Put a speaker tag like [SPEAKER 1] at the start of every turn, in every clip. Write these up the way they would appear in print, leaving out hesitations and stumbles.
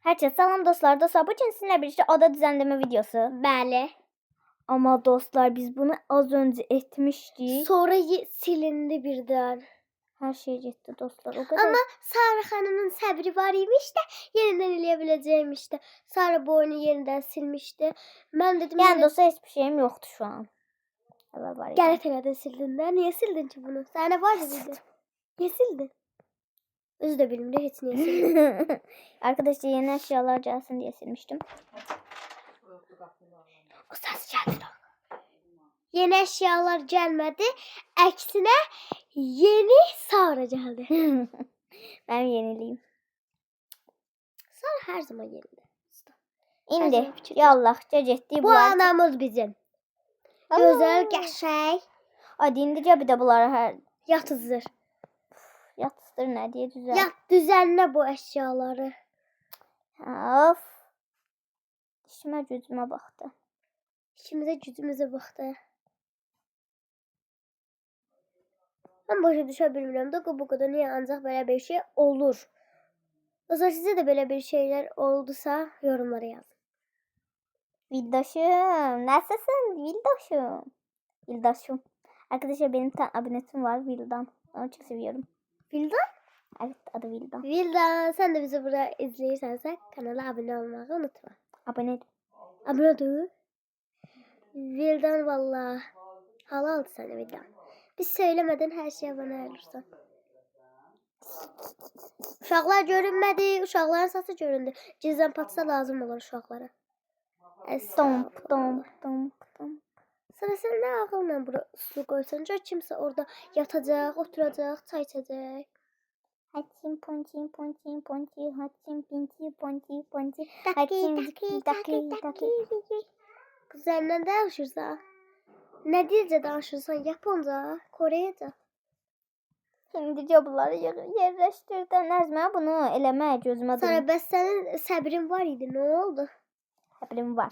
[SPEAKER 1] Herkese salam dostlar. Dostlar, bugün sizinle birlikte oda düzenleme videosu.
[SPEAKER 2] Bəli.
[SPEAKER 1] Ama dostlar, biz bunu az önce etmiştik.
[SPEAKER 2] Sonra silindi birden.
[SPEAKER 1] Her şey gitti dostlar. O kadar.
[SPEAKER 2] Ama Sara Hanım'ın səbri var imiş də yeniden eləyə biləcəymiş də. Sara bu oyunu yeniden silmişdi. Ben dedim
[SPEAKER 1] Yani dostlar, hiçbir şeyim yoktu şu an. Evet, var.
[SPEAKER 2] Qələt elədin sildin də. Niyə sildin ki bunu? Sənə var idi. Niyə sildin? Özü də bilmirəm heç niyə sildin.
[SPEAKER 1] Arkadaşlar, yeni eşyalar gelsin diye silmiştim.
[SPEAKER 2] O səs gəldi. Yeni eşyalar gelmedi. Əksinə yeni Sara geldi.
[SPEAKER 1] Ben yenileyim.
[SPEAKER 2] Sara her zaman yerinde.
[SPEAKER 1] İndi yallahca getdi.
[SPEAKER 2] Bu anamız bizim. Gözəl, qəşəng.
[SPEAKER 1] Hadi indice bir de bunları her
[SPEAKER 2] Yatızdır.
[SPEAKER 1] yatsıdır ne diye düzel.
[SPEAKER 2] Yat düzenle bu eşyaları.
[SPEAKER 1] Of. Dişime gücüme baktı.
[SPEAKER 2] İşimize gücümüze baxdı. Ben başa düşə bilmirəm də bu qədər niyə ancaq belə bir şey olur. Dostlar, sizə də belə bir şeyler oldusa yorumlara yazın.
[SPEAKER 1] Vildaşım, nasılsın Vildaşım? Vildaşım. Arkadaşlar, benim tane abonetim var, Vildan. Onu çok seviyorum.
[SPEAKER 2] Vildan?
[SPEAKER 1] Evet, adı Vildan.
[SPEAKER 2] Vildan, sen de bizi burada izleyirsense kanala abone olmayı unutma.
[SPEAKER 1] Abone.
[SPEAKER 2] Abone ol. Vildan valla. Halaldı sana Vildan. Biz söylemeden her şeye abone olursan. Uşaqlar görünmədi, uşaqların səsi göründü. Cizdən patsa lazım olur uşaqlara.
[SPEAKER 1] Domp domp domp domp.
[SPEAKER 2] Sana sen ne ağılla bura su koysan, kimsə orada yatacaq, oturacaq, çay içəcək.
[SPEAKER 1] Haçim ponçim ponçim ponçim haçim pinçim ponçim ponçim
[SPEAKER 2] Taki
[SPEAKER 1] haçim
[SPEAKER 2] taki
[SPEAKER 1] taki
[SPEAKER 2] taki
[SPEAKER 1] taki.
[SPEAKER 2] taki. Kızlarla danışırsan, ne dilce danışırsan, Japonca, Koreyce.
[SPEAKER 1] Şimdi cobları yerleştirdim. Nazma bunu eleme gözüme
[SPEAKER 2] Sana
[SPEAKER 1] durun.
[SPEAKER 2] bəs senin səbrin var idi, ne oldu?
[SPEAKER 1] Sabrim var.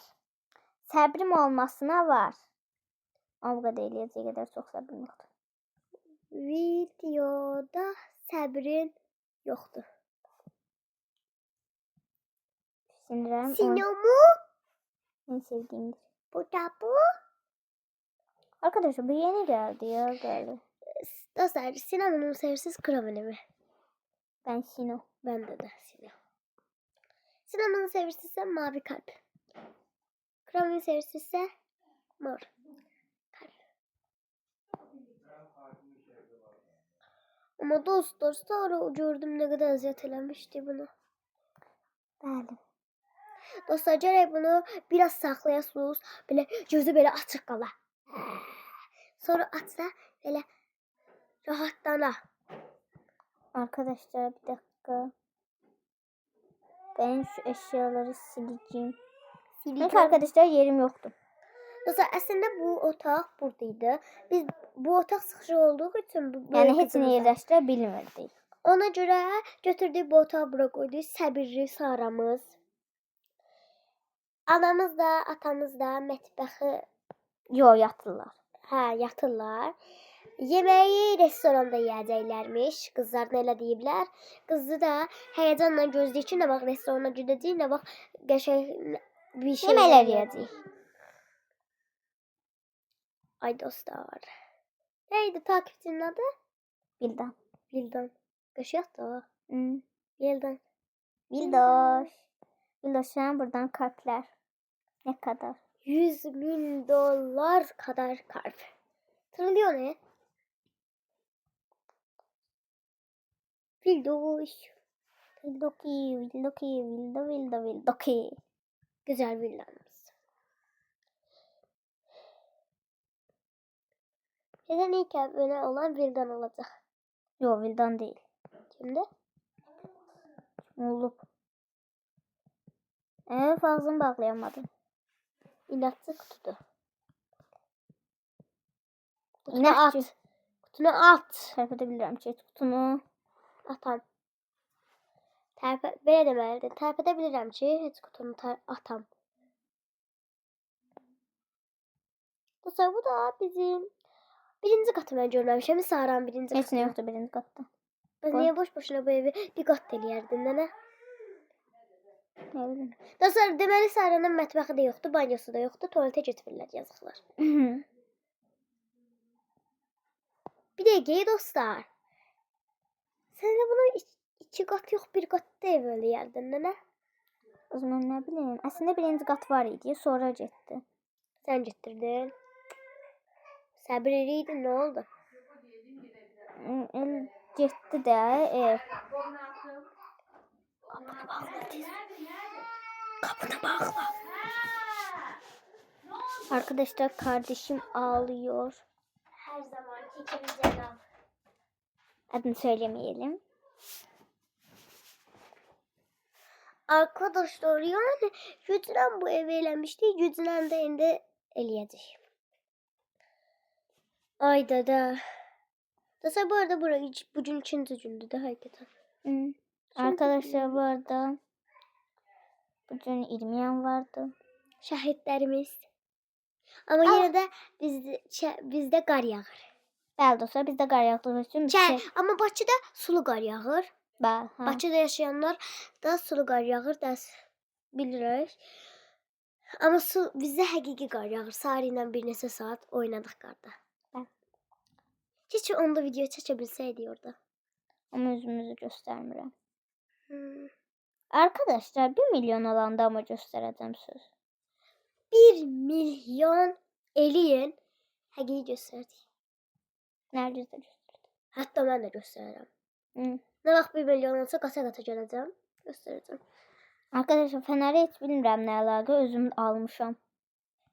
[SPEAKER 1] Sabrim olmasına var. Ama bu kadar eləyəcəyə qədər çox sabrim yoktu.
[SPEAKER 2] Videoda səbrin yoxdur.
[SPEAKER 1] Sinirlerim
[SPEAKER 2] Sinomu?
[SPEAKER 1] en sevdiğimdir.
[SPEAKER 2] Bu da bu.
[SPEAKER 1] Arkadaşlar, bu yeni geldi ya geldi.
[SPEAKER 2] Dostlar, Sinan'ın sevsiz kravini mi?
[SPEAKER 1] Ben Sino.
[SPEAKER 2] Bende de Sinan. Sinan'ın seversizse mavi kalp. Kravini seversizse mor kalp. Ama dostlar, sonra gördüm ne kadar eziyet eləmişdi bunu.
[SPEAKER 1] Bəli.
[SPEAKER 2] Dostlar, gərək bunu biraz saxlayasınız. Böyle gözü böyle açıq qala. Sonra açsa böyle rahatlana.
[SPEAKER 1] Arkadaşlar, bir dakika. Ben şu eşyaları sileceğim. Çünkü arkadaşlar yerim yoktu.
[SPEAKER 2] Dostlar, əslində bu otaq buradaydı. Biz bu otaq sıxıcı olduğu için bu
[SPEAKER 1] Yani hepsini yerleştirə bilmirdik.
[SPEAKER 2] Ona göre götürdük bu otağı bura koyduk. Səbirli Saramız. Anamız da, atamız da mətbəxi
[SPEAKER 1] Yo, yatırlar.
[SPEAKER 2] yatırlar. Yemeği restoranda yiyəcəklərmiş. Qızlar nələ deyiblər? Qızı da həyəcanla gözləyir ki, nə vaxt restorana gedəcək, nə vaxt qəşəng bir şey
[SPEAKER 1] Yemələr yeyəcəyik.
[SPEAKER 2] Ay dostlar. Neydi takipçinin adı?
[SPEAKER 1] Vildan.
[SPEAKER 2] Vildan. Qəşəng da.
[SPEAKER 1] Hmm.
[SPEAKER 2] Vildan.
[SPEAKER 1] Vildoş. Vildoş, sen buradan kalpler. Ne kadar?
[SPEAKER 2] $100.000 kadar kalp. Trilyon ne? Vildoş.
[SPEAKER 1] Vildoki, Vildoki, Vildoki.
[SPEAKER 2] Güzel villamız. Neden ilk abone olan Vildan olacak?
[SPEAKER 1] Yo, Vildan değil.
[SPEAKER 2] Kimde?
[SPEAKER 1] Mulluk. Evet, ağzını bağlayamadım.
[SPEAKER 2] İnatçı kutudu.
[SPEAKER 1] İnatçı.
[SPEAKER 2] Kutunu at.
[SPEAKER 1] Tərif edebilirim chat kutunu.
[SPEAKER 2] Atam. Belə deməlidir. Tərif edə bilirəm ki, heç kutunu atam. Dostlar, bu da bizim birinci qatı mən görməmişəm. Saran birinci
[SPEAKER 1] Heç
[SPEAKER 2] qatı.
[SPEAKER 1] ne yoktu birinci katta.
[SPEAKER 2] Ben niye boş boşuna bu evi bir kat eləyərdin nənə?
[SPEAKER 1] Ne bileyim.
[SPEAKER 2] Dostlar, deməli Saranın mətbəxi də yoxdur, banyosu da yoxdur, tualetə getmirlər yazıqlar. Bir dəqiqə dostlar. Sən də bunu iki qat yox, bir qat da ev eləyərdin, nə?
[SPEAKER 1] O zaman ne bileyim. Aslında birinci kat var idi. Sonra gitti.
[SPEAKER 2] Sən getdirdin. Səbir eləydin, nə oldu?
[SPEAKER 1] El gitti de ev. Kapını bağla. Arkadaşlar kardeşim ağlıyor.
[SPEAKER 2] Her zamanki ikimizden al.
[SPEAKER 1] Adını söylemeyelim.
[SPEAKER 2] Arkadaşlar yani Gücünen bu evi eləmişdi. Gücünen de indi eləyəcək. Ay dada. Dostlar bu arada bugün 2. gündür de hakikaten.
[SPEAKER 1] Arkadaşlar bu arada bugün İrmiyan vardı.
[SPEAKER 2] Şahitlerimiz. Ama yine de bizde qar yağır.
[SPEAKER 1] Bəli dostlar bizdə qar yağdığı üçün
[SPEAKER 2] Ama Bakıda sulu qar yağır.
[SPEAKER 1] Bəli.
[SPEAKER 2] Bakıda yaşayanlar da sulu qar yağır dərs bilirik. Ama bizdə həqiqi qar yağır. Sarı ilə bir neçə saat oynadıq qarda.
[SPEAKER 1] Bəli.
[SPEAKER 2] Heç onda video çəkə bilsəydik orada.
[SPEAKER 1] Ama üzümüzü göstermirəm. Arkadaşlar 1 milyon olanda ama göstereceğim söz.
[SPEAKER 2] 1 milyon eləyin. Həqiqi göstərdik.
[SPEAKER 1] Nerede gösterdim?
[SPEAKER 2] Hətta mən də göstərərəm.
[SPEAKER 1] Hı.
[SPEAKER 2] Ne vaxt 1 milyon olsa qata gələcəm. Göstərəcəm.
[SPEAKER 1] Arkadaşlar Feneri hiç bilmirəm nə əlaqə özüm almışam.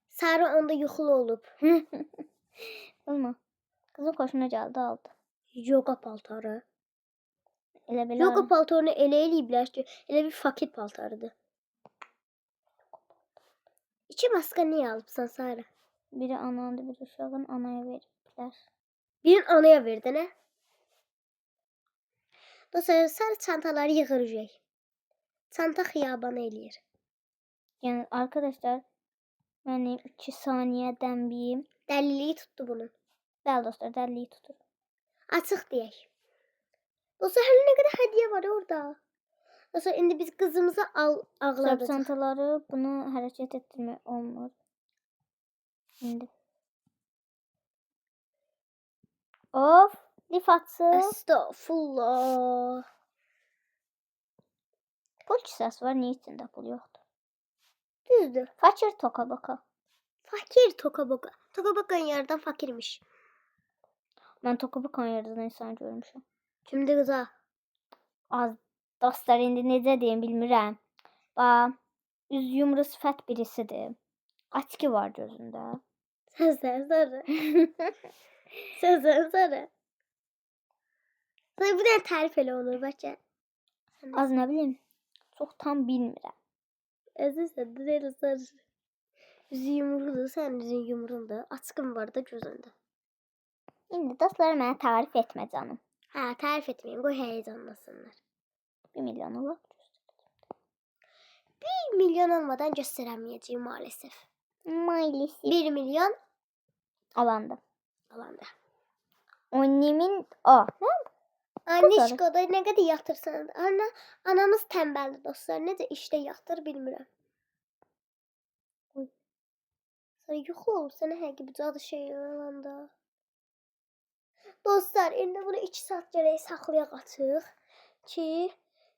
[SPEAKER 2] Sarı onda yuxulu olub.
[SPEAKER 1] Olma. Kızın xoşuna gəldi aldı.
[SPEAKER 2] Yoga paltarı.
[SPEAKER 1] Elə belə.
[SPEAKER 2] Yoga paltarını elə eləyiblər ki, elə bir fakir paltarıdır. İki maska niyə alıbsan Sarı?
[SPEAKER 1] Biri anandı, biri uşağın anaya veriblər.
[SPEAKER 2] Birin anaya verdi, nə? Dostlar, Sarı çantaları yığıracaq. Çanta xiyabanı eləyir.
[SPEAKER 1] Yəni arkadaşlar mənim 2 saniyədən bir
[SPEAKER 2] Dəliliyi tutdu bunun.
[SPEAKER 1] Bəli dostlar, dəliliyi tutur.
[SPEAKER 2] Açıq deyək. Dostlar, hələ nə qədər hədiyyə var orada. Dostlar, indi biz qızımızı ağladıq.
[SPEAKER 1] Çantaları bunu hərəkət etdirmək olmur. İndi. Of, lif atsı.
[SPEAKER 2] Estağfurullah.
[SPEAKER 1] Pul kisəsi var, niyə içində pul yoxdur?
[SPEAKER 2] Düzdür.
[SPEAKER 1] Fakir toka boka.
[SPEAKER 2] Fakir tokaboka. Tokabokanın yerdən fakirmiş.
[SPEAKER 1] Mən toka bokanın yerdən insan görmüşəm.
[SPEAKER 2] Kimdir qıza?
[SPEAKER 1] Az dostlar indi necə deyim bilmirəm. Bax, üz yumru sifət birisidir. Açki var gözündə.
[SPEAKER 2] Sözlər Sarı. Sözlər Sarı. Bu da tərif elə onu bəlkə.
[SPEAKER 1] Az nə bilim, çox tam bilmirəm.
[SPEAKER 2] Əzizsən, deyil Sarı. Üzü yumruqdur, sənin üzün yumruqdur. Açqın var da gözündə.
[SPEAKER 1] İndi dostlar mənə tarif etmə canım.
[SPEAKER 2] Hə, tərif etməyin, qoy həyecanlasınlar.
[SPEAKER 1] 1 milyon olar.
[SPEAKER 2] 1 milyon olmadan göstərəməyəcəyim maalesef.
[SPEAKER 1] Maalesef.
[SPEAKER 2] 1 milyon
[SPEAKER 1] Alanda.
[SPEAKER 2] alanda.
[SPEAKER 1] Annemin o.
[SPEAKER 2] Anneşkoda nə qədər yatırsan. Anamız tənbəldir dostlar. Necə işdə yatır bilmirəm. Sonra yuxu olub sənə həqiqi cadı şey olanda. Dostlar, indi bunu 2 saat gərək saxlayaq açıq ki,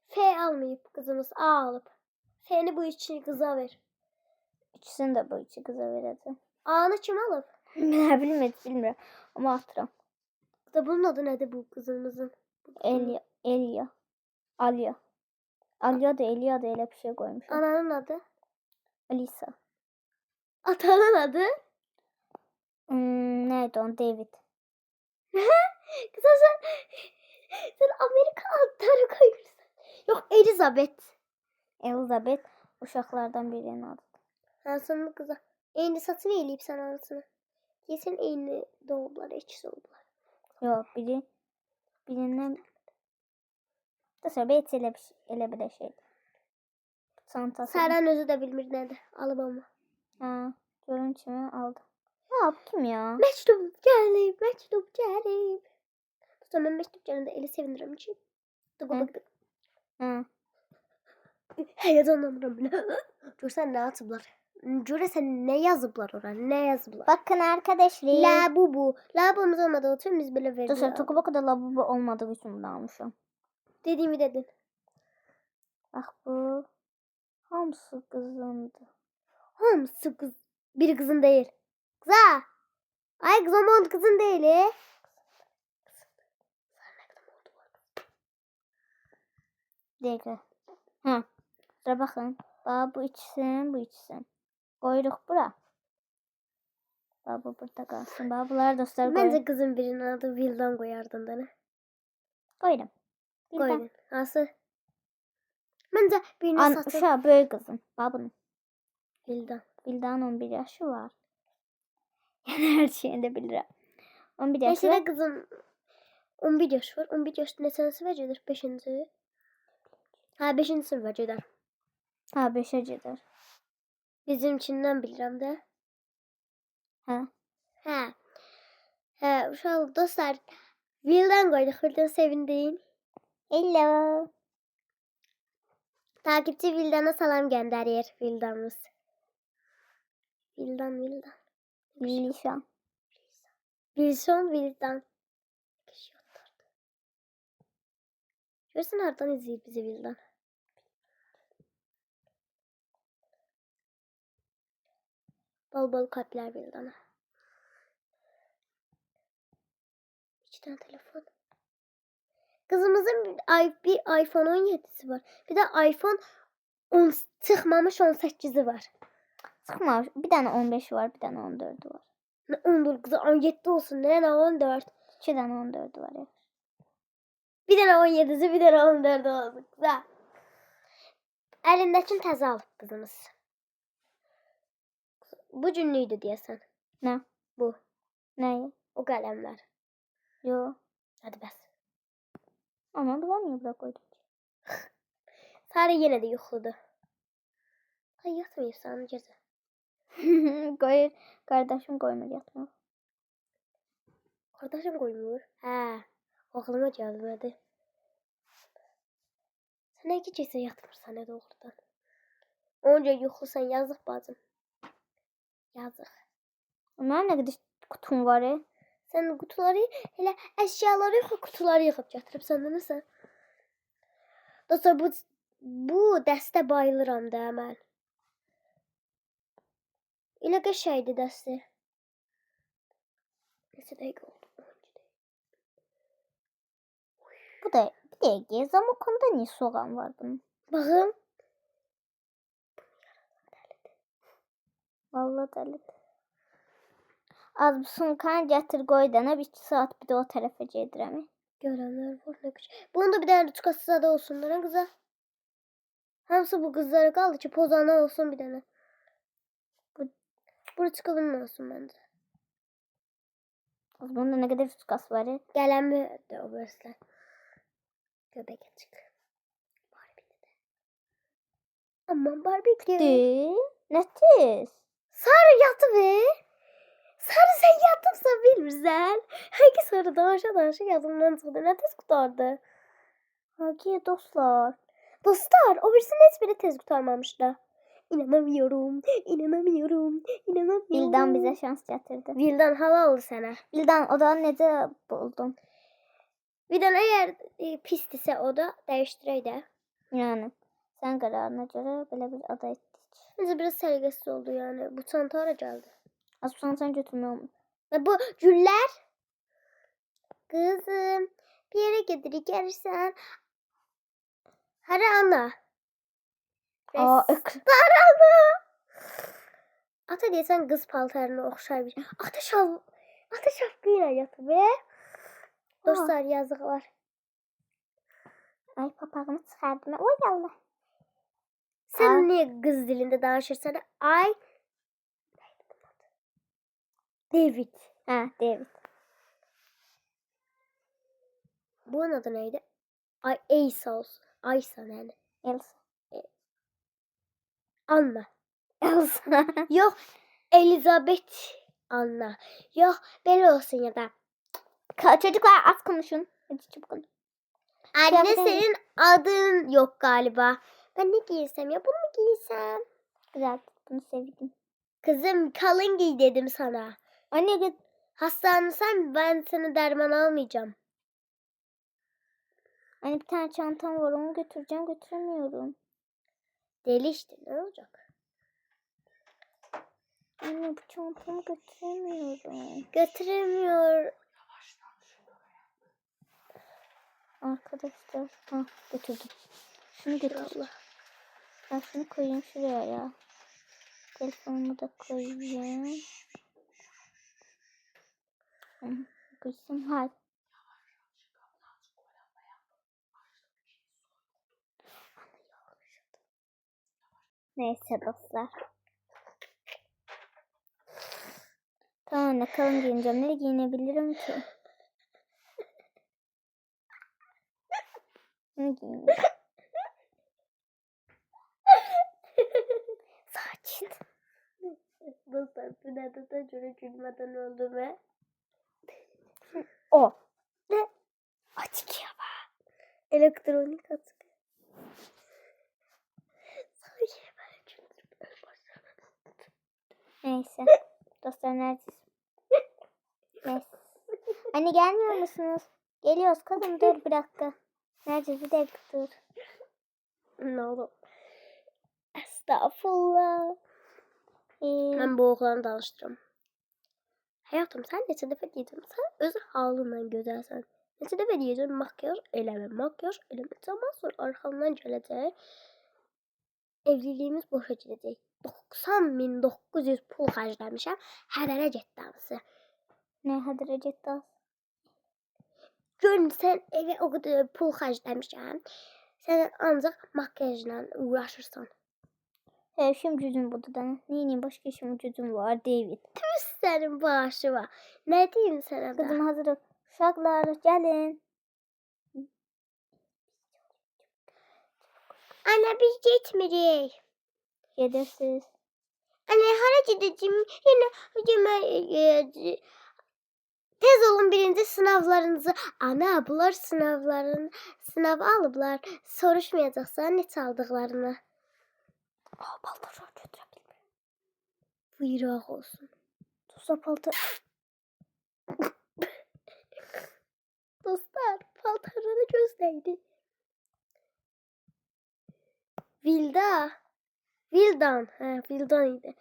[SPEAKER 2] F almayıb qızımız, A alıb. F-ni bu iki qıza ver.
[SPEAKER 1] İkisini də bu iki qıza verəcəm.
[SPEAKER 2] A-nı kim alıb?
[SPEAKER 1] Nə bilim, heç bilmirəm. Amma atıram.
[SPEAKER 2] Bunun adı nədir bu qızımızın?
[SPEAKER 1] Elia. Alya. Alya da Elia da elə bir şey qoymuşam.
[SPEAKER 2] Ananın adı?
[SPEAKER 1] Alisa.
[SPEAKER 2] Atanın adı?
[SPEAKER 1] Neydi o? David.
[SPEAKER 2] Kıza sen Amerika adları koyursun. Yok, Elizabeth.
[SPEAKER 1] Elizabeth uşaqlardan birinin adıdır.
[SPEAKER 2] Hansının kıza. Eyni saçını eləyib sən anasını. Kesin eyni doğublar, ikisi oldular.
[SPEAKER 1] Yox, birindən Dostlar, heç elə bir şey. Çantası.
[SPEAKER 2] Səran özü də bilmir nədir. Alıb ama.
[SPEAKER 1] Hə, görün kimi aldı. Ya bu kim ya?
[SPEAKER 2] Məktub gəlib, məktub gəlib. Dostlar, mən məktub gələndə elə sevinirəm ki. Dıqı.
[SPEAKER 1] Hə.
[SPEAKER 2] Heyecanlanıram bile. Görsən nə atıblar? Görəsən nə yazıblar ora? Nə yazıblar?
[SPEAKER 1] Bakın arkadaşlar.
[SPEAKER 2] Labubu. Labumuz olmadığı için biz böyle
[SPEAKER 1] Dostlar
[SPEAKER 2] verdik.
[SPEAKER 1] Tokobaka'da lavabo olmadığı için bunu almışım.
[SPEAKER 2] Dediğimi dedin.
[SPEAKER 1] Bak bu. Hamısı kızındı.
[SPEAKER 2] Hamısı kız. Bir kızın değil. Kıza. Ay kızım oldu kızın değil.
[SPEAKER 1] Dakika. Ha. Sıra bakın. Bak bu içsin, bu içsin. Koyduk bura. Bak bu burada kalsın. Bak bunlar dostlar koy.
[SPEAKER 2] Bence kızın birinin adı Vildan koyardın da ne?
[SPEAKER 1] Koydum. Bilmem.
[SPEAKER 2] Koydun. Nasıl? Bence birini satın.
[SPEAKER 1] Şu böyle kızım. Bak bunun.
[SPEAKER 2] Vildan.
[SPEAKER 1] Vildan 11 yaşı var. Yani her şeyinde 1 lira. 11 yaşı
[SPEAKER 2] Mesela
[SPEAKER 1] var.
[SPEAKER 2] kızın 11 yaş var. 11 yaşında neçənəsi vəcədir? 5-ci. Ha 5-ci sınıf vəcədir.
[SPEAKER 1] Ha 5 acıdır.
[SPEAKER 2] Bizimkindən bilirəm də.
[SPEAKER 1] Ha.
[SPEAKER 2] Hə. Hə, uşaq dostlar. Vildan koyduk. Vildan sevindin.
[SPEAKER 1] Hello.
[SPEAKER 2] Takipçi Vildan'a salam göndərir Vildanımız. Vildan.
[SPEAKER 1] Lişan.
[SPEAKER 2] Vildan. Görsən hardan izləyir bizi Vildan? Bol kalpler Vildan'a. 2 tane telefon. Kızımızın bir iPhone 17'si var. Bir de iPhone 10 çıkmamış 18'i var.
[SPEAKER 1] Sıkma. Bir tane 15 var, bir tane 14 var.
[SPEAKER 2] Ne 14 kızı 17 olsun. Ne 14?
[SPEAKER 1] 2 tane 14 var ya.
[SPEAKER 2] Bir tane 17'si bir tane 14 olsun. Güzel. Elindekini təzə alıb kızımız. Bu cünlüydü diyesen.
[SPEAKER 1] Ne?
[SPEAKER 2] Bu.
[SPEAKER 1] Ne?
[SPEAKER 2] O kalemler.
[SPEAKER 1] Yo.
[SPEAKER 2] Hadi bəs.
[SPEAKER 1] Ama bunlar niye bırak koydum?
[SPEAKER 2] Sarı yine de yuxludu. Ay yatmıyorsan gece.
[SPEAKER 1] Koy. Kardeşim koymur yatmıyor.
[SPEAKER 2] Kardeşim koymur. Hə. Aklıma gelmedi. Sen ne geceyse yatmırsan ne doğrudan. Onca yuxlusan yazık bacım. Yazık.
[SPEAKER 1] Onlar ne kadar kutum var ya.
[SPEAKER 2] Sen kutuları hele eşyaları yox kutuları yığıb gətiribsən də nəsə. Dostlar bu dəstə bayılıram da mən. Elə qəşəngdir dəstə. Neçə dəqiqə oldu?
[SPEAKER 1] Bu da bir de Zamokon'da niye soğan var bunun?
[SPEAKER 2] Baxın.
[SPEAKER 1] Vallahi deli. Az bu sunkan getir koy dana bir 2 saat bir de o tarafa gedirəm.
[SPEAKER 2] Görenler var ne güzel. Bunun da bir tane tutkası da olsun da kıza. Hamısı bu kızlara kaldı ki pozana olsun bir tane. Bu çıkabilir olsun bence.
[SPEAKER 1] Az bunda ne kadar tutkas var ya.
[SPEAKER 2] Gelen mi de o böyle. Göbek açık. Barbie de. Aman Barbie diyor.
[SPEAKER 1] Ne tez?
[SPEAKER 2] Sarı yatı be. Sarı sen yattımsa bilmirsən. Hangi sarı danışa yadımdan çıxdı. Ne tez kurtardı.
[SPEAKER 1] Haki dostlar.
[SPEAKER 2] Dostlar o birisini hiç biri tez kurtarmamış da. İnanamıyorum.
[SPEAKER 1] Bildan bize şans getirdi.
[SPEAKER 2] Vildan halal sana.
[SPEAKER 1] Bildan o da necə buldun?
[SPEAKER 2] Vildan eğer pistirsə o da değiştirək də.
[SPEAKER 1] Yani sen kararına göre böyle bir aday ettik.
[SPEAKER 2] Bence biraz səliqəsiz oldu yani. Bu çanta hara geldi?
[SPEAKER 1] Az sen götürmüyorum.
[SPEAKER 2] Ve bu güller. Kızım bir yere gidirik gelirsen. Hara ana.
[SPEAKER 1] Aa,
[SPEAKER 2] ana. Ata deyəsən qız paltarına oxşar bir şey. Ata şapkayla yatı be. Dostlar yazıqlar.
[SPEAKER 1] Ay papağını çıkardım. Oy Allah.
[SPEAKER 2] Sen niye kız dilinde danışırsan? Ay. David.
[SPEAKER 1] Ha David.
[SPEAKER 2] Bunun adı neydi? Ay Aysa olsun. Aysa yani.
[SPEAKER 1] Elsa.
[SPEAKER 2] Anna.
[SPEAKER 1] Elsa.
[SPEAKER 2] Yok Elizabeth Anna. Yok böyle olsun ya da.
[SPEAKER 1] Çocuklar az konuşun. Hadi çabuk olun.
[SPEAKER 2] Anne
[SPEAKER 1] Kıyafetin-
[SPEAKER 2] senin adın yok galiba. Ben ne giysem ya? Bunu mu giysem?
[SPEAKER 1] Güzel. Bunu sevdim.
[SPEAKER 2] Kızım kalın giy dedim sana.
[SPEAKER 1] Anne git.
[SPEAKER 2] Hastanesen ben sana derman almayacağım.
[SPEAKER 1] Anne bir tane çantam var. Onu götüreceğim. Götüremiyorum.
[SPEAKER 2] Deli işte ne olacak?
[SPEAKER 1] Anne bu çantamı götüremiyorum.
[SPEAKER 2] Götüremiyor.
[SPEAKER 1] Arkadaşlar. Ha götürdüm. Şunu götür.
[SPEAKER 2] Allah.
[SPEAKER 1] Ben şunu koyayım şuraya ya. Telefonumu da koyayım. Gülsüm hal. Neyse dostlar. Tamam ne kalın giyineceğim. Ne giyinebilirim ki? Ne giyineyim?
[SPEAKER 2] Sakin. Dostlar bu nerede de şöyle gülmeden öldü be.
[SPEAKER 1] O.
[SPEAKER 2] Ne? Açık ya be. Elektronik açık. Sakin ben
[SPEAKER 1] Neyse. Dostlar neredesin? Neyse. Anne gelmiyor musunuz? Geliyoruz kızım dur bir dakika. Nerede bir dakika dur.
[SPEAKER 2] Ne oldu? Estağfurullah.
[SPEAKER 1] Ee,
[SPEAKER 2] Ben bu oğlanı danıştırım. Hayatım sen neçə dəfə deyəcəm? Sen öz halından gözəlsən. Neçə dəfə deyəcəm makyaj eləmə, makyaj eləmə. Zaman sonra arxamdan gələcək. Evliliğimiz boşa gedəcək. 90.900 pul xərcləmişəm. Hədərə getdi hamısı.
[SPEAKER 1] ne hadıracak da?
[SPEAKER 2] Gör sən evə o qədər pul xərcləmişəm. Sən ancaq makyajla uğraşırsan.
[SPEAKER 1] İşim gücüm budur da. Neyini başka işim gücüm var David.
[SPEAKER 2] Tüs sənin başı var. Nə deyim sənə də?
[SPEAKER 1] Kızım hazır ol. Uşaklar gelin.
[SPEAKER 2] Ana biz getmirik.
[SPEAKER 1] Gelirsiniz.
[SPEAKER 2] Anne hara gideceğim? Yine tez olun birinci sınavlarınızı. Ana bunlar sınav alıblar. Soruşmayacaqsan ne çaldıqlarını.
[SPEAKER 1] Paltar götürebilirim.
[SPEAKER 2] Buyuraq olsun.
[SPEAKER 1] Tuzla paltar.
[SPEAKER 2] Dostlar paltarlara göz değdi. Vildan. Vildan idi.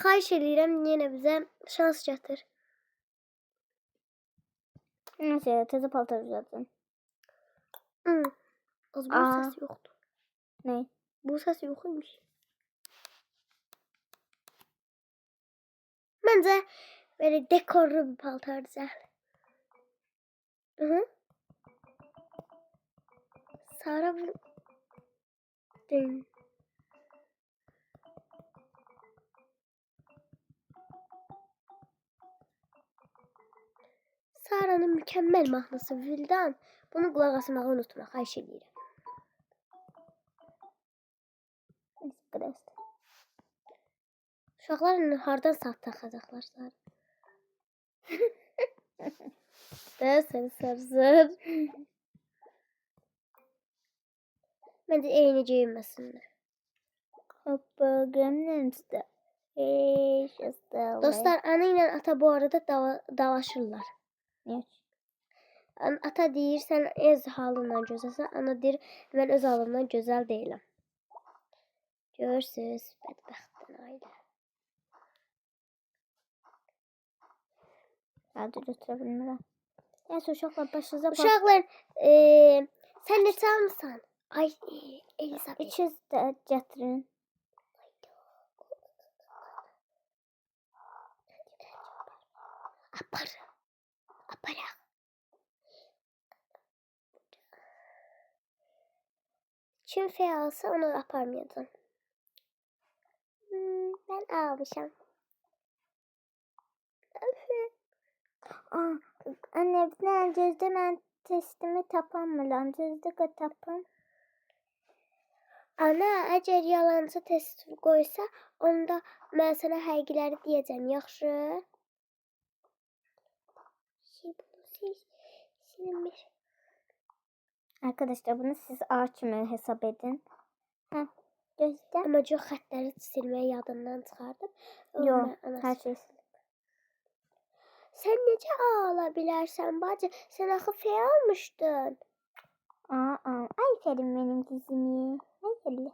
[SPEAKER 2] Xahiş eləyirəm yenə bizə şans gətir.
[SPEAKER 1] Neyse teze paltar zaten.
[SPEAKER 2] Az bu
[SPEAKER 1] Aa.
[SPEAKER 2] səs yoxdur.
[SPEAKER 1] Ne?
[SPEAKER 2] Bu səs yox imiş. Məncə belə dekorlu bir paltar düzəl. Sara bu değil. Sara'nın mükemmel mahnısı Vildan. Bunu qulaq asmağı unutma, xahiş edirəm.
[SPEAKER 1] Biraz.
[SPEAKER 2] Uşaqlar hardan saat taxacaqlar Sara? Sən sarsın. Məncə eyni geyinməsinlər.
[SPEAKER 1] Hoppa Gremlins'de.
[SPEAKER 2] Dostlar, ana ilə ata bu arada dalaşırlar.
[SPEAKER 1] Niye?
[SPEAKER 2] Ata deyir, sən öz halından gözəlsən. Ana deyir, mən öz halımdan gözəl deyiləm. Görürsünüz, bədbəxtdən ailə.
[SPEAKER 1] Hadi götürebilirim. Neyse uşaklar başınıza bak.
[SPEAKER 2] Uşaqlar, sən neçə almısan? Ay, Elizabeth.
[SPEAKER 1] 300 de getirin.
[SPEAKER 2] Aparaq. Kim fey alsa onu aparmayacağım. Ben almışam.
[SPEAKER 1] Anne bir tane gözde ben testimi tapamıram. Gözde tapam.
[SPEAKER 2] Ana, əgər yalancı test qoysa, onda mən sənə həqiqiləri deyəcəm, yaxşı?
[SPEAKER 1] Arkadaşlar bunu siz ağaç mı hesap edin. Hə, gözlə.
[SPEAKER 2] Ama çok xətləri silmeyi yadından çıxardım.
[SPEAKER 1] Yox, hər şey.
[SPEAKER 2] Sen necə ağla bilərsən bacı? Sen axı F almışdın.
[SPEAKER 1] Aferin benim kızım. Hayırlı.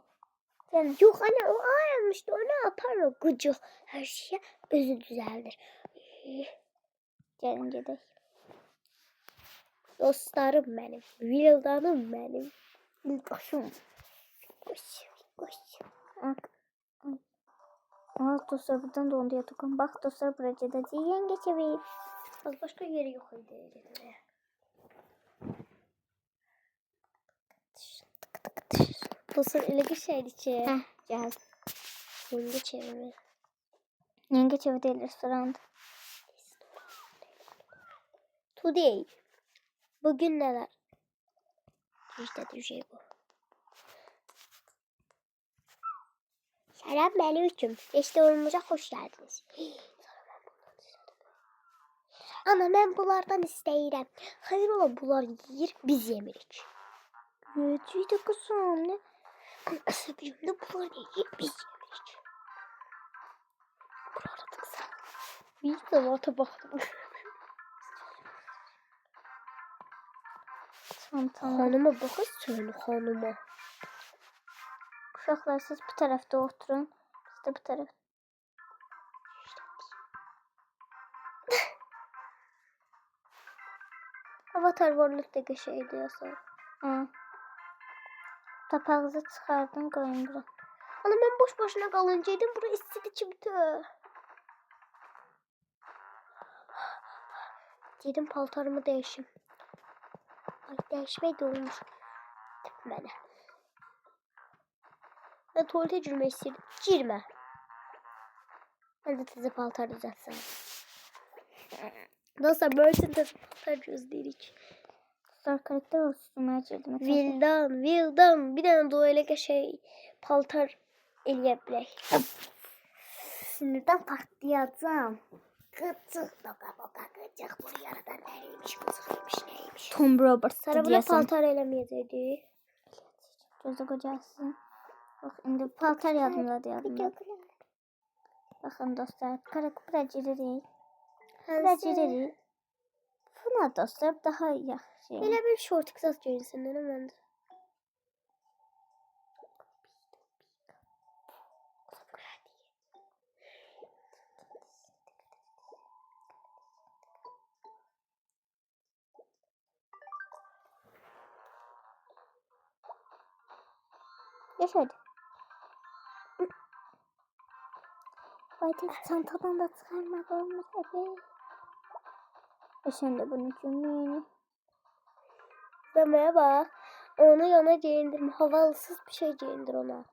[SPEAKER 1] Canım.
[SPEAKER 2] Yok anne o A almıştı. O ne yapar o gıcık. Her şeye özü düzeldir.
[SPEAKER 1] Gelin gidelim.
[SPEAKER 2] Dostlarım benim. Vildanım benim.
[SPEAKER 1] Koşun.
[SPEAKER 2] Koş. Koş.
[SPEAKER 1] Bak. Dostlar buradan dondu ya Tukan. Bak dostlar buraya da yenge çevir.
[SPEAKER 2] Az başka yeri yok idi. Dostlar elə bir şeydi ki.
[SPEAKER 1] Heh, gel.
[SPEAKER 2] Yenge çevirme.
[SPEAKER 1] Yenge çevir değil restoranda.
[SPEAKER 2] Today. Bugün neler? İşte bir şey bu. Selamünaleyküm. Restoranımıza hoş geldiniz. Ana ben bunlardan istəyirəm. Hayır ola bunlar yiyir, biz yemirik.
[SPEAKER 1] Yedi kızım ne?
[SPEAKER 2] Əsəbimdə bunlar yiyir, biz yemirik. Buradık sen. Bir sabata baktım.
[SPEAKER 1] Tamam.
[SPEAKER 2] Hanıma bakın sen hanıma.
[SPEAKER 1] Uşaqlar siz bu tarafta oturun. Biz de bu tarafta.
[SPEAKER 2] Avatar World'daki şeydi ya sonra.
[SPEAKER 1] Ha. Tapağınızı çıxardın koyun bura.
[SPEAKER 2] Ana ben boş boşuna kalıncaydım. Bura istedi çıktı. Dedim paltarımı değişim. Ay değişmeyi de olmuş. Bana. Ben tuvalete girmek istedim. Girme. Ben de size paltar düzeltsem. Dostlar böyle de paltar gözlerik.
[SPEAKER 1] Dostlar karakter olsun. Merceğim.
[SPEAKER 2] Vildan. Bir tane doğayla şey paltar eleyebilek.
[SPEAKER 1] Sinirden patlayacağım.
[SPEAKER 2] Gıcık boka gıcık. Bu yaradan nereymiş kızıymış neymiş.
[SPEAKER 1] Tom Roberts
[SPEAKER 2] Sana buna paltar elemeyecekti.
[SPEAKER 1] Gözü kocası. Bak indi paltar yadımda. Bakın dostlar. Karakter girerik. Bura girerik. Buna dostlar daha yaxşı.
[SPEAKER 2] Elə bir şort qısas görürsən, nə məndə?
[SPEAKER 1] Yaşadı. Baytı çantadan da çıkarmak olmaz. Evet. Sen de bunu cümleyi.
[SPEAKER 2] Demeye bak. Onu yana giyindirme. Havalısız bir şey giyindir ona.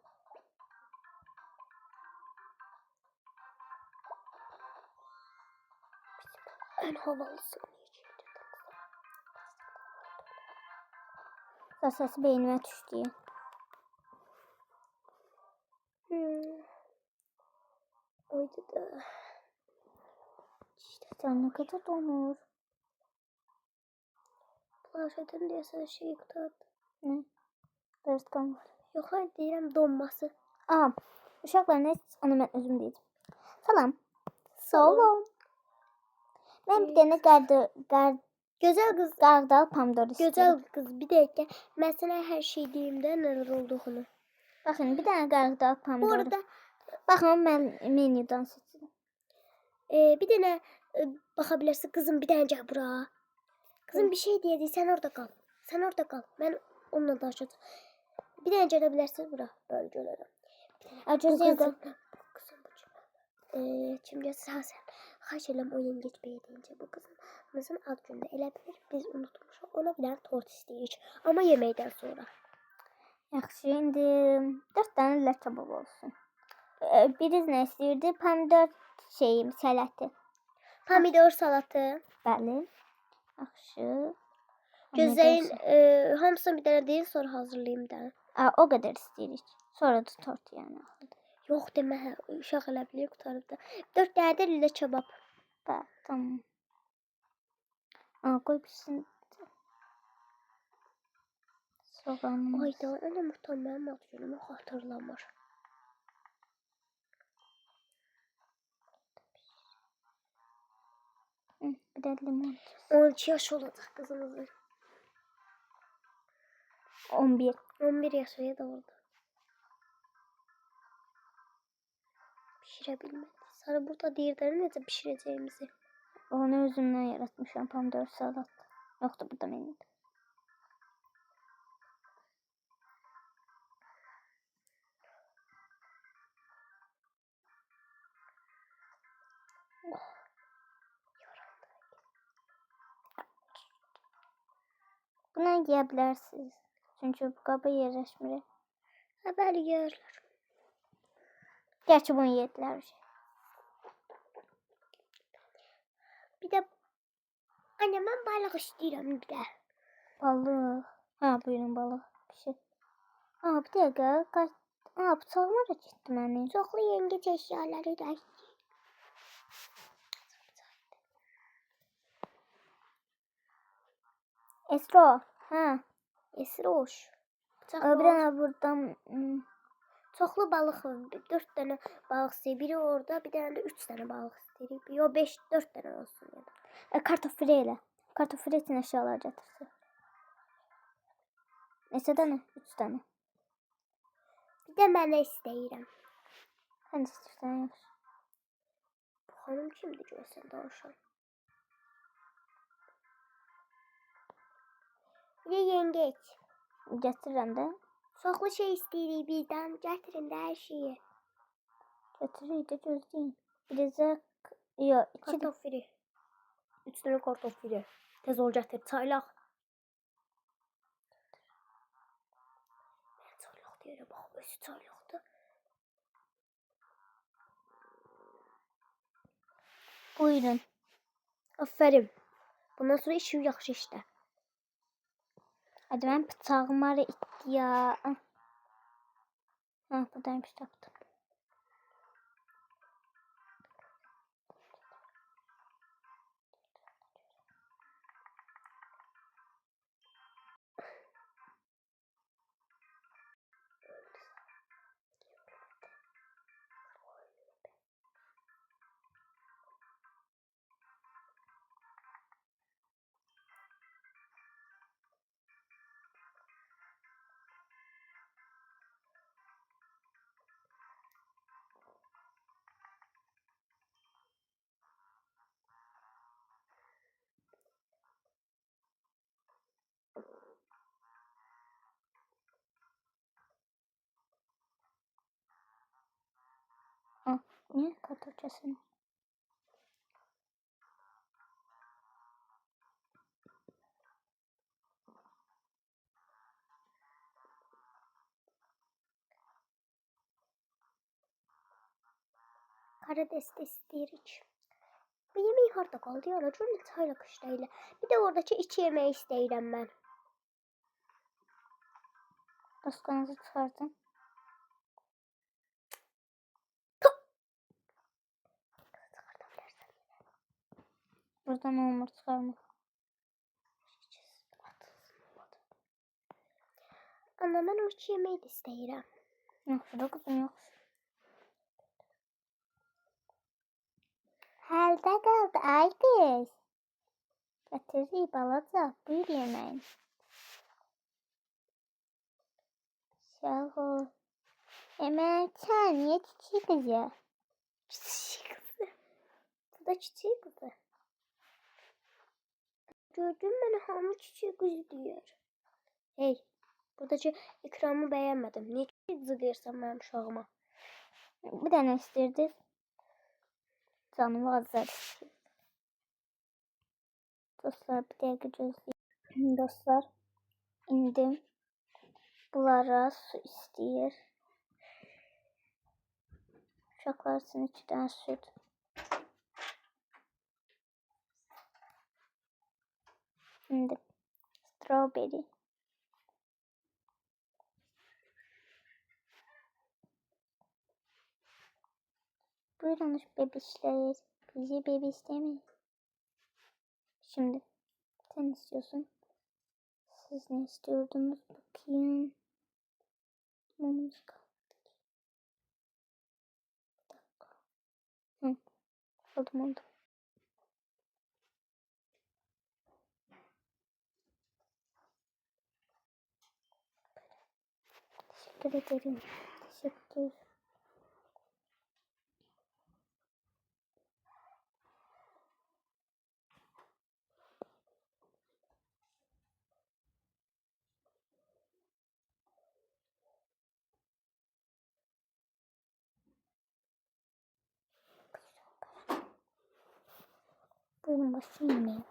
[SPEAKER 2] En havalısı.
[SPEAKER 1] Sesi beynime düştü.
[SPEAKER 2] Oydu da.
[SPEAKER 1] İşte sen ne kadar donur.
[SPEAKER 2] Planşetin diye sen şeyi kurtardı.
[SPEAKER 1] Ne? Dırtkan var.
[SPEAKER 2] Yok hayır deyirəm donması.
[SPEAKER 1] Aa, uşaqlar ne? Onu mən özüm deyəcəm. Salam. Sağ olun. Mən bir dənə
[SPEAKER 2] Gözəl qız.
[SPEAKER 1] qardal pomidor istəyirəm.
[SPEAKER 2] Gözəl qız bir dəqiqə. Mən sənə hər şey deyim də nələr olduğunu.
[SPEAKER 1] Baxın, bir dənə qardal pomidor.
[SPEAKER 2] Bu arada
[SPEAKER 1] baxın mən menyudan seçirəm.
[SPEAKER 2] Bir dənə baxa bilərsən qızım bir dənə gəl bura. Kızım bir şey deyəcək, sən orada qal. Sən orada qal. Mən onunla danışacağam. Bir dənə gələ bilərsən bura bölgələrə.
[SPEAKER 1] Gözəl.
[SPEAKER 2] Kızım bu kim? Şimdi sen xahiş edirəm oyun geçməyə deyincə bu qızımızın ad günündə elə bilir biz unutmuşuq. Ona bir dənə tort istəyirik. Amma yeməkdən sonra.
[SPEAKER 1] Yaxşı, indi 4 dənə ləllə kebab olsun. Biriz nə istəyirdi? Pomidor salatı.
[SPEAKER 2] Pomidor salatı.
[SPEAKER 1] Bəli. Yaxşı.
[SPEAKER 2] Gözləyin hamısını bir dənə deyin sonra hazırlayayım da.
[SPEAKER 1] O qədər istəyirik. Sonra da tort yəni.
[SPEAKER 2] Yox demə, uşaq elə bilir qutarıb da. 4 dənə də lülə kebab.
[SPEAKER 1] Tamam. Qoy bitsin. Soğanımız.
[SPEAKER 2] Ayda ana muhtemelen atıyorum. Hatırlamır.
[SPEAKER 1] Bir de limon.
[SPEAKER 2] 12 yaş olacak kızımızın.
[SPEAKER 1] 11.
[SPEAKER 2] 11 yaşına doğdu. Pişirebilmedi. Sana burada diğerleri necə pişireceğimizi.
[SPEAKER 1] Onu özümden yaratmışam. Pomidor salat. Yoktu bu da benim. Buna yiyebilirsiniz. Çünkü bu kaba yerleşmir.
[SPEAKER 2] Haber yerler.
[SPEAKER 1] Gerçi bunu yediler.
[SPEAKER 2] Bir de anne ben balık istiyorum bir de.
[SPEAKER 1] Balık. Ha buyurun balık. Bir şey. Ha bir dakika. Ha bıçağıma da gitti beni.
[SPEAKER 2] Çoxlu yengeç eşyaları da.
[SPEAKER 1] Esro. Ha.
[SPEAKER 2] Esroş.
[SPEAKER 1] Bir tane buradan.
[SPEAKER 2] Çoxlu balıq var. 4 tane balıq istəyir. Biri orada, bir dənə də 3 tane balıq istəyir. Yo 5 4 tane olsun ya da.
[SPEAKER 1] Kartofile. Kartofile için eşyalar getirsin. Neçə tane? 3 tane.
[SPEAKER 2] Bir də mənə istəyirəm.
[SPEAKER 1] Hadi istiyorsan yap.
[SPEAKER 2] Bu xanım kimdir görsən danışan? Bir də yengeç.
[SPEAKER 1] Getirirəm də.
[SPEAKER 2] Çoxlu şey istəyirik birdən. Gətirin də hər şeyi.
[SPEAKER 1] Getiririk də gözləyin. Birazcık. Yok. 2
[SPEAKER 2] Kartofili. 3 tane kartofili. Tez ol gətir. Çaylaq. Mən çaylaq deyirəm. Bax, özü çaylaqdır.
[SPEAKER 1] Buyurun.
[SPEAKER 2] Aferin. Bundan sonra işim yaxşı işlə.
[SPEAKER 1] Hadi ben bıçağım var ya. Ha buradaymış taptım. Ha, niye kartofçasını?
[SPEAKER 2] Karides de istəyirik. Bu yemək harda qaldı ya? Ana çaylaq işləyilə. Bir də oradakı 2 yeməyi istəyirəm mən.
[SPEAKER 1] Dostlarınızı çıkartın. Buradan olmur çıkarma.
[SPEAKER 2] Ana mən o 2 yeməyi də istəyirəm.
[SPEAKER 1] Yok şurada kızım yok. Halde kaldı ay kız. Getireyim balaca. Buyur yemeğin. Sağ ol. Hemen sen niye çiçeği kızı?
[SPEAKER 2] Çiçeği kızı. Bu da çiçeği kızı. Gördün mü hamı çiçeği kızı diyor. Hey. Buradakı ikramı beğenmedim. Niye zıgırsan benim uşağıma?
[SPEAKER 1] Bir tane istirdi. Canımı azar istiyor. Dostlar bir dakika gözleyeyim. Dostlar indim. Bunlara su istiyor. Uşaklar için 2 tane süt. Şimdi strawberry. Buyurun bebişler. Bizi bebiş demeyin. Şimdi sen istiyorsun. Siz ne istiyordunuz bakayım. Mumumuz kaldı. Bir dakika. Hı. Oldu. Teşekkür ederim. Teşekkür. Buyurun başlayın yemeğe.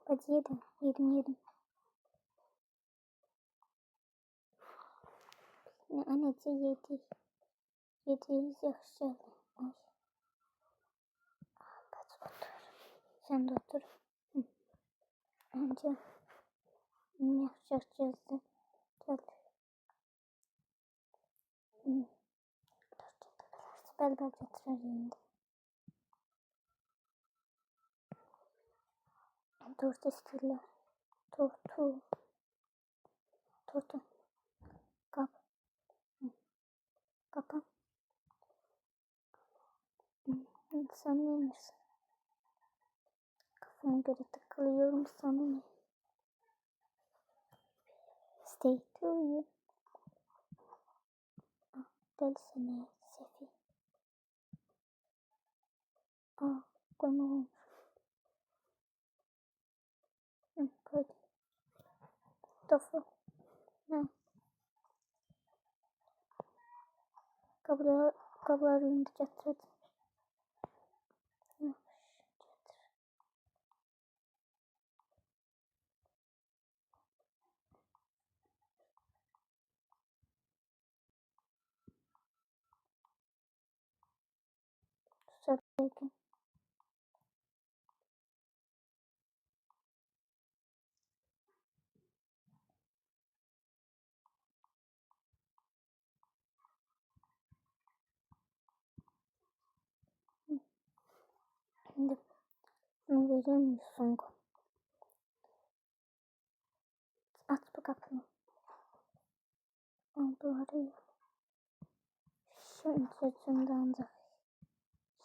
[SPEAKER 1] Hadi yedim. Ne anneci yedi. Yediğiniz yaxşı. Ay. Hadi otur. Sen de otur. Hı. Önce yaxşı yazdı. Gel. Hı. Bel getirir şimdi. Tort isterler. Tortu. Kap. Hı. Kapa. Sen ne misin? Kafama göre takılıyorum sana ne? Stay to you. Deli seni Sefi. Koyma. Koydum. Tofu. Ne? Kablar yönünde getirdim. Sadece şimdi bunu verir misin? Aç bu kapını. Duvarı şu çocuğumdan da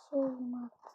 [SPEAKER 1] şeyim attı.